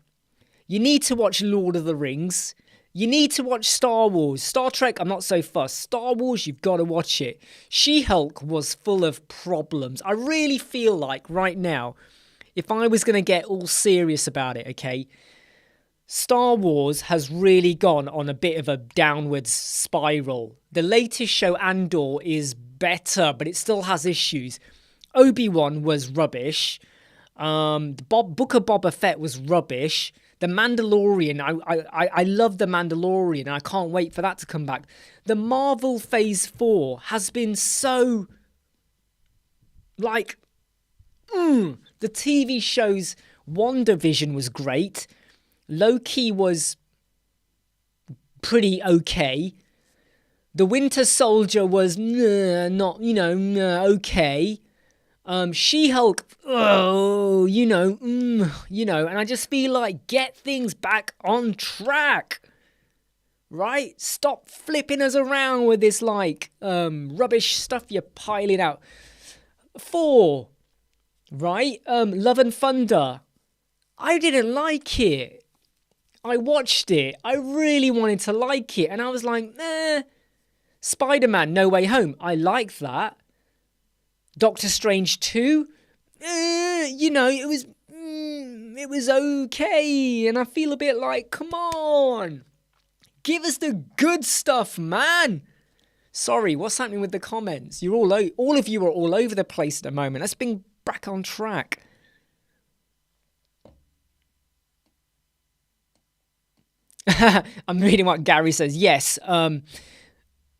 You need to watch Lord of the Rings. You need to watch Star Wars. Star Trek, I'm not so fussed. Star Wars, you've got to watch it. She-Hulk was full of problems. I really feel like right now, if I was going to get all serious about it, okay, Star Wars has really gone on a bit of a downwards spiral. The latest show, Andor, is better, but it still has issues. Obi-Wan was rubbish. The Book of Boba Fett was rubbish. The Mandalorian, I love The Mandalorian, and I can't wait for that to come back. The Marvel Phase 4 has been so, like, the TV shows. WandaVision was great. Loki was pretty okay. The Winter Soldier was not, okay. She-Hulk, and I just feel like, get things back on track, right? Stop flipping us around with this, rubbish stuff you're piling out. 4, right? Love and Thunder. I didn't like it. I watched it. I really wanted to like it, and I was like, Spider-Man, No Way Home. I liked that. Doctor Strange 2, it was okay, and I feel a bit like, come on, give us the good stuff, man. Sorry, what's happening with the comments? You're all of you are all over the place at the moment. Let's bring back on track. I'm reading what Gary says. Yes,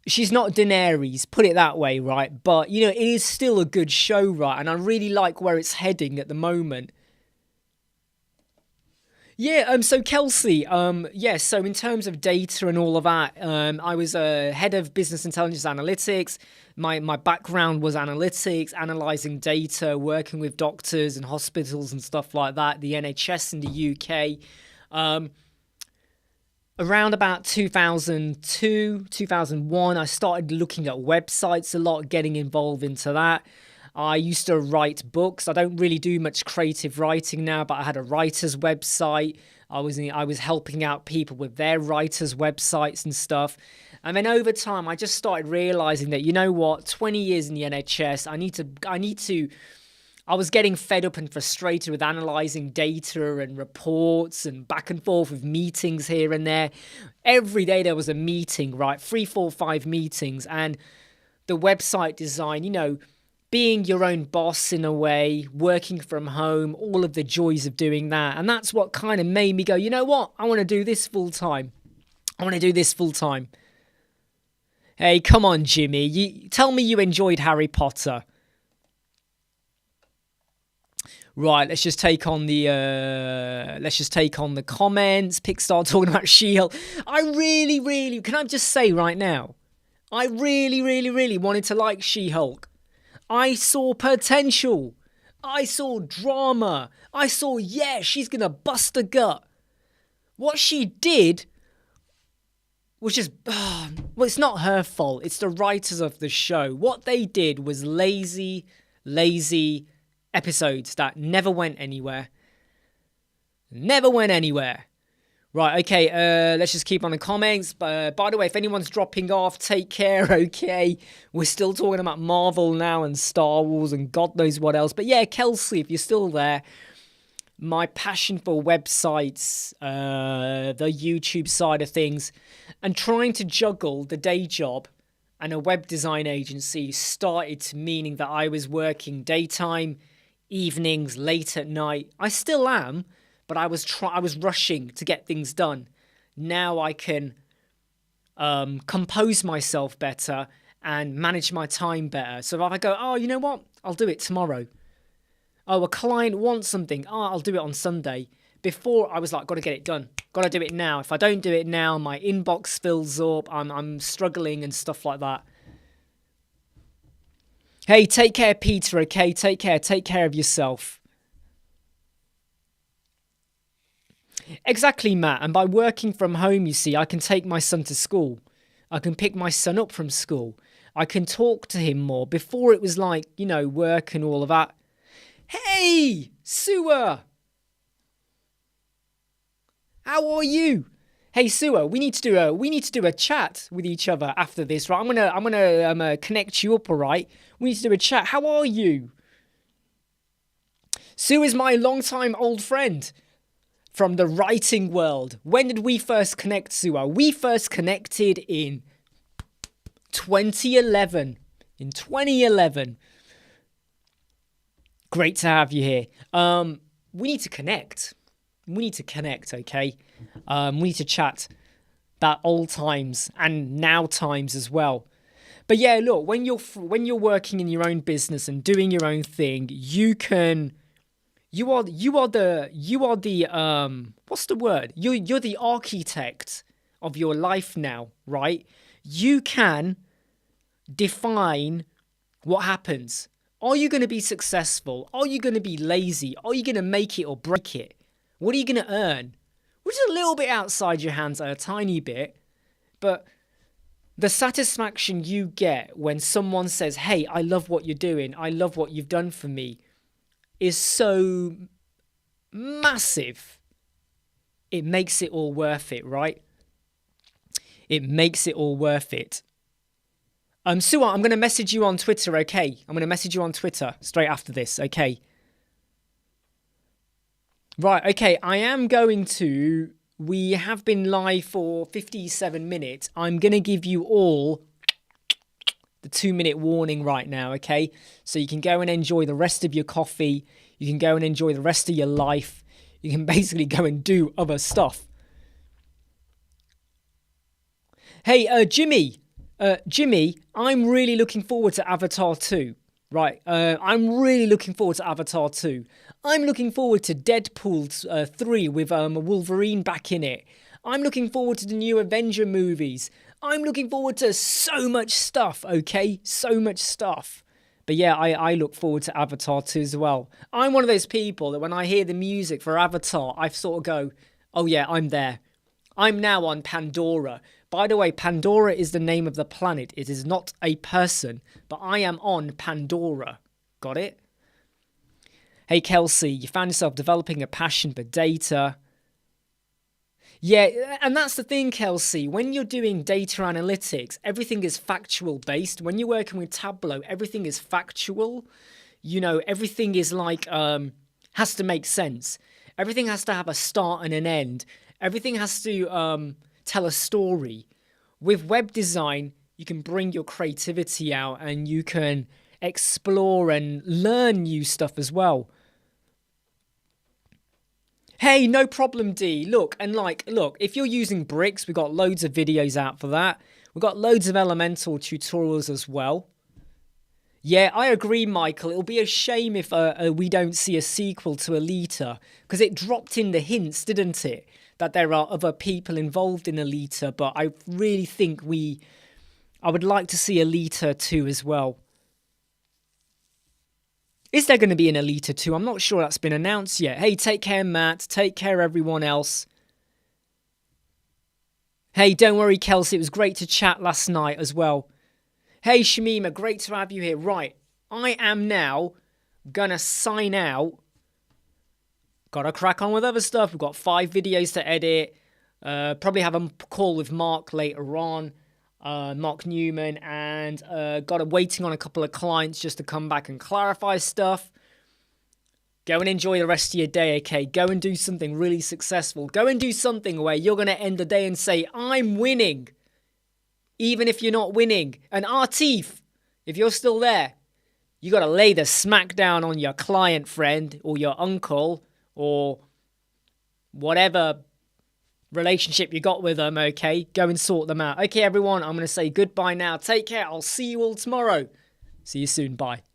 she's not Daenerys, put it that way, right? But, it is still a good show, right? And I really like where it's heading at the moment. Yeah, so Kelsey, so in terms of data and all of that, I was head of business intelligence analytics. My background was analytics, analysing data, working with doctors and hospitals and stuff like that, the NHS in the UK. Around about 2002, 2001, I started looking at websites a lot, getting involved into that. I used to write books. I don't really do much creative writing now, but I had a writer's website. I was helping out people with their writers' websites and stuff. And then over time, I just started realizing that, 20 years in the NHS, I was getting fed up and frustrated with analysing data and reports and back and forth with meetings here and there. Every day there was a meeting, right? 3, 4, 5 meetings. And the website design, being your own boss in a way, working from home, all of the joys of doing that. And that's what kind of made me go, you know what? I want to do this full time. Hey, come on, Jimmy. Tell me you enjoyed Harry Potter. Right, let's just take on the comments. Pixar talking about She-Hulk. I really, can I just say right now, I really wanted to like She-Hulk. I saw potential. I saw drama. I saw, she's gonna bust a gut. What she did was just, it's not her fault. It's the writers of the show. What they did was lazy episodes that never went anywhere. Right, okay, let's just keep on the comments. By the way, if anyone's dropping off, take care, okay? We're still talking about Marvel now and Star Wars and God knows what else. But yeah, Kelsey, if you're still there, my passion for websites, the YouTube side of things, and trying to juggle the day job and a web design agency started to meaning that I was working daytime, evenings, late at night. I still am, but I was rushing to get things done. Now I can compose myself better and manage my time better. So if I go, oh, you know what? I'll do it tomorrow. Oh, a client wants something. Oh, I'll do it on Sunday. Before, I was like, got to get it done. Got to do it now. If I don't do it now, my inbox fills up. I'm struggling and stuff like that. Hey, take care, Peter, okay? Take care. Take care of yourself. Exactly, Matt. And by working from home, you see, I can take my son to school. I can pick my son up from school. I can talk to him more. Before it was like, you know, work and all of that. Hey, Sua. How are you? Hey, Sua, we need to do a chat with each other after this, right? I'm gonna connect you up, all right? We need to do a chat. How are you? Sue is my longtime old friend from the writing world. When did we first connect, Sua? We first connected in 2011. In 2011. Great to have you here. We need to connect. We need to connect, okay? We need to chat about old times and now times as well. But yeah, look, when you're working in your own business and doing your own thing, you are the what's the word? You're the architect of your life now, right? You can define what happens. Are you going to be successful? Are you going to be lazy? Are you going to make it or break it? What are you going to earn? Which is a little bit outside your hands, a tiny bit. But the satisfaction you get when someone says, hey, I love what you're doing. I love what you've done for me is so massive. It makes it all worth it, right? It makes it all worth it. Suwa, I'm going to message you on Twitter, okay? I'm going to message you on Twitter straight after this, okay? Right, okay, we have been live for 57 minutes. I'm going to give you all the 2-minute warning right now, okay? So you can go and enjoy the rest of your coffee. You can go and enjoy the rest of your life. You can basically go and do other stuff. Hey, Jimmy, I'm really looking forward to Avatar 2. Right, I'm really looking forward to Avatar 2. I'm looking forward to Deadpool 3 with Wolverine back in it. I'm looking forward to the new Avenger movies. I'm looking forward to so much stuff, okay? So much stuff. But yeah, I look forward to Avatar 2 as well. I'm one of those people that when I hear the music for Avatar, I sort of go, oh yeah, I'm there. I'm now on Pandora. By the way, Pandora is the name of the planet. It is not a person, but I am on Pandora. Got it? Hey, Kelsey, you found yourself developing a passion for data. Yeah, and that's the thing, Kelsey. When you're doing data analytics, everything is factual based. When you're working with Tableau, everything is factual. You know, everything is like, has to make sense. Everything has to have a start and an end. Everything has to tell a story. With web design, you can bring your creativity out and you can explore and learn new stuff as well. Hey, no problem, D. Look, if you're using bricks, we've got loads of videos out for that. We've got loads of Elemental tutorials as well. Yeah, I agree, Michael. It'll be a shame if we don't see a sequel to Alita, because it dropped in the hints, didn't it? That there are other people involved in Alita, but I really think I would like to see Alita 2 as well. Is there going to be an Alita 2? I'm not sure that's been announced yet. Hey, take care, Matt. Take care, everyone else. Hey, don't worry, Kelsey. It was great to chat last night as well. Hey, Shamima, great to have you here. Right, I am now going to sign out. Got to crack on with other stuff. We've got 5 videos to edit. Probably have a call with Mark later on. Mark Newman, and waiting on a couple of clients just to come back and clarify stuff. Go and enjoy the rest of your day, okay? Go and do something really successful. Go and do something where you're going to end the day and say, I'm winning. even if you're not winning. And Artif, if you're still there, you got to lay the smack down on your client friend or your uncle or whatever relationship you got with them, okay? Go and sort them out. Okay, everyone, I'm going to say goodbye now. Take care. I'll see you all tomorrow. See you soon. Bye.